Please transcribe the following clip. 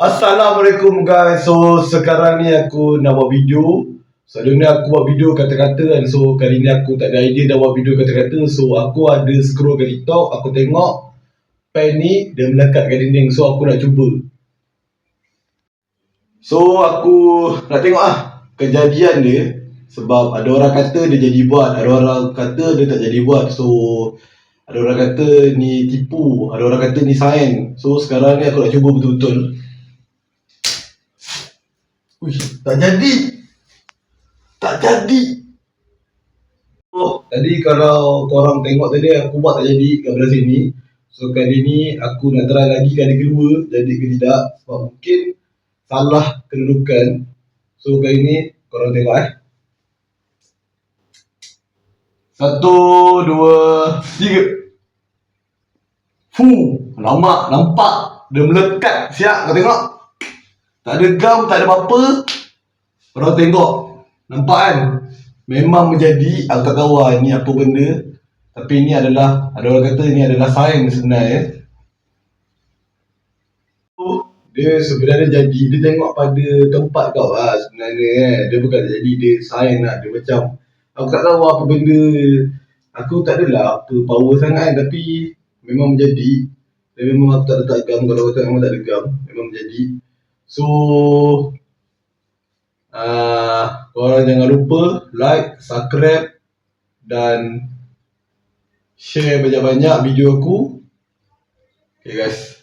Assalamualaikum guys. So sekarang ni aku nak buat video. Selalu ni aku buat video kata-kata kan. So kali ni aku tak ada idea dah buat video kata-kata. So aku ada scroll ke TikTok, aku tengok pen ni dia melekat kat dinding. So aku nak cuba. So aku nak tengok kejadian dia. Sebab ada orang kata dia jadi buat, ada orang kata dia tak jadi buat. So ada orang kata ni tipu, ada orang kata ni sains. So sekarang ni aku nak cuba betul-betul. Tak jadi. Tak jadi. Oh, tadi kalau korang tengok tadi aku buat tak jadi kat belah sini. So kali ni aku nak try lagi kali kedua jadi ke tidak. Sebab mungkin salah kedudukan. So kali ni korang tengok 1, 2, 3. Lama nampak dia melekat siap kau tengok. Tak ada gam, tak ada apa-apa. Korang tengok. Nampak kan? Memang menjadi, aku tak tahu ni apa benda. Tapi ni adalah, ada orang kata ni adalah sains sebenarnya. Dia sebenarnya jadi, dia tengok pada tempat kau sebenarnya Dia bukan jadi, dia sains Dia macam, aku tak tahu apa benda. Aku tak adalah apa power sangat tapi memang menjadi. Dan memang aku tak letak gam, kalau kata memang tak ada gam, memang menjadi. So korang jangan lupa like, subscribe dan share banyak-banyak video aku. Okay guys.